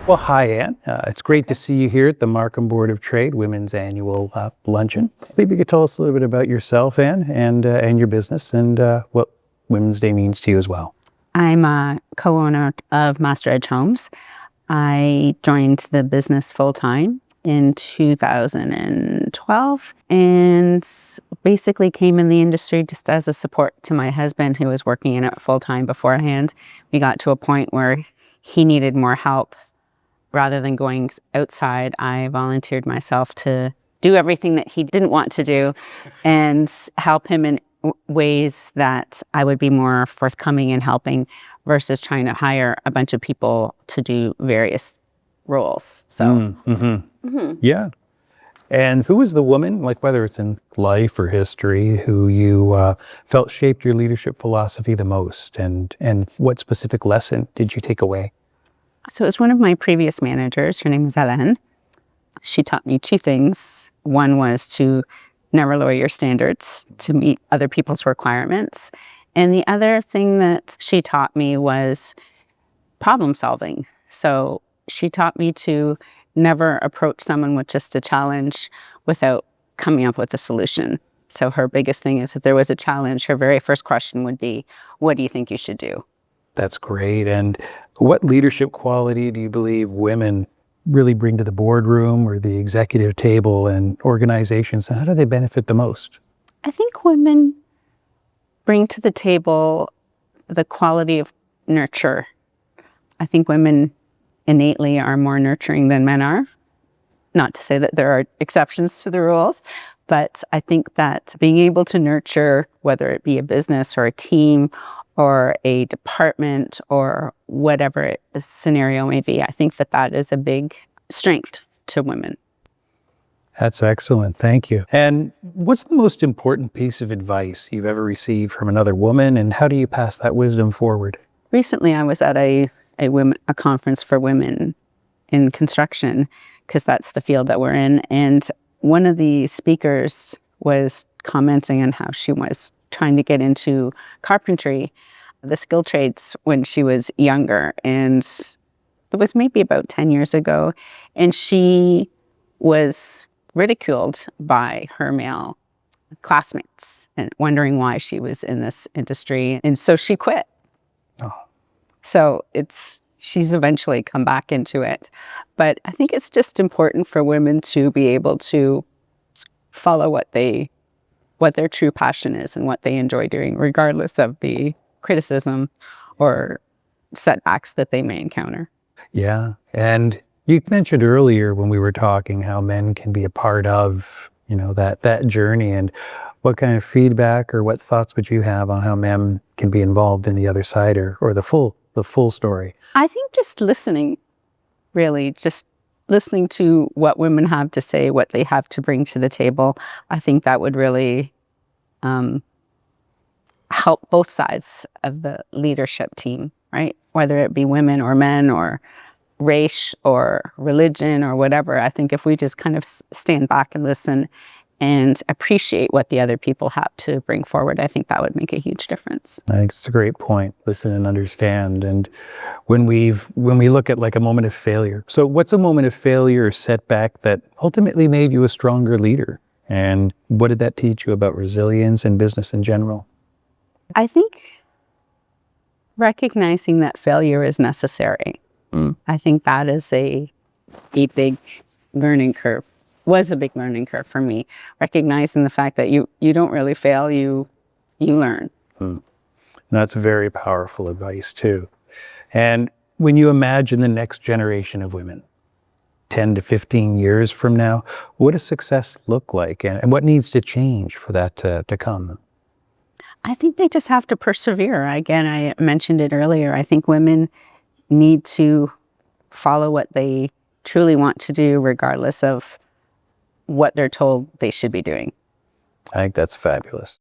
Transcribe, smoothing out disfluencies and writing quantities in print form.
Well, hi, Anne. It's great to see you here at the Markham Board of Trade Women's Annual Luncheon. Maybe you could tell us a little bit about yourself, Anne, and your business, and what Women's Day means to you as well. I'm a co-owner of Master Edge Homes. I joined the business full-time in 2012 and basically came in the industry just as a support to my husband, who was working in it full-time beforehand. We got to a point where he needed more help. Rather than going outside, I volunteered myself to do everything that he didn't want to do and help him in ways that I would be more forthcoming in helping versus trying to hire a bunch of people to do various roles. So, Yeah. And who was the woman, like whether it's in life or history, who you felt shaped your leadership philosophy the most? And what specific lesson did you take away? So it was one of my previous managers. Her name was Anne. She taught me two things. One was to never lower your standards to meet other people's requirements. And the other thing that she taught me was problem solving. So she taught me to never approach someone with just a challenge without coming up with a solution. So her biggest thing is if there was a challenge, her very first question would be, what do you think you should do? That's great. And what leadership quality do you believe women really bring to the boardroom or the executive table and organizations? And how do they benefit the most? I think women bring to the table the quality of nurture. I think women innately are more nurturing than men are. Not to say that there are exceptions to the rules, but I think that being able to nurture, whether it be a business or a team or a department or whatever the scenario may be, I think that that is a big strength to women. That's excellent. Thank you. And what's the most important piece of advice you've ever received from another woman, and how do you pass that wisdom forward? Recently, I was at a conference for women in construction, because that's the field that we're in. And one of the speakers was commenting on how she was trying to get into carpentry, the skilled trades, when she was younger. And it was maybe about 10 years ago. And she was ridiculed by her male classmates and wondering why she was in this industry. And so she quit. Oh. So she's eventually come back into it. But I think it's just important for women to be able to follow what their true passion is and what they enjoy doing, regardless of the criticism or setbacks that they may encounter. Yeah. And you mentioned earlier when we were talking how men can be a part of, that journey. And what kind of feedback or what thoughts would you have on how men can be involved in the other side or the full story? I think just listening, really, just listening to what women have to say, what they have to bring to the table. I think that would really help both sides of the leadership team, right? Whether it be women or men or race or religion or whatever. I think if we just kind of stand back and listen and appreciate what the other people have to bring forward, I think that would make a huge difference. I think it's a great point. Listen and understand. And when we look at like a moment of failure, so what's a moment of failure or setback that ultimately made you a stronger leader? And what did that teach you about resilience and business in general? I think recognizing that failure is necessary. I think that is a big learning curve. Was a big learning curve for me. Recognizing the fact that you don't really fail, you learn. That's very powerful advice too. And when you imagine the next generation of women, 10 to 15 years from now, what does success look like, and what needs to change for that to come? I think they just have to persevere. Again, I mentioned it earlier. I think women need to follow what they truly want to do, regardless of what they're told they should be doing. I think that's fabulous.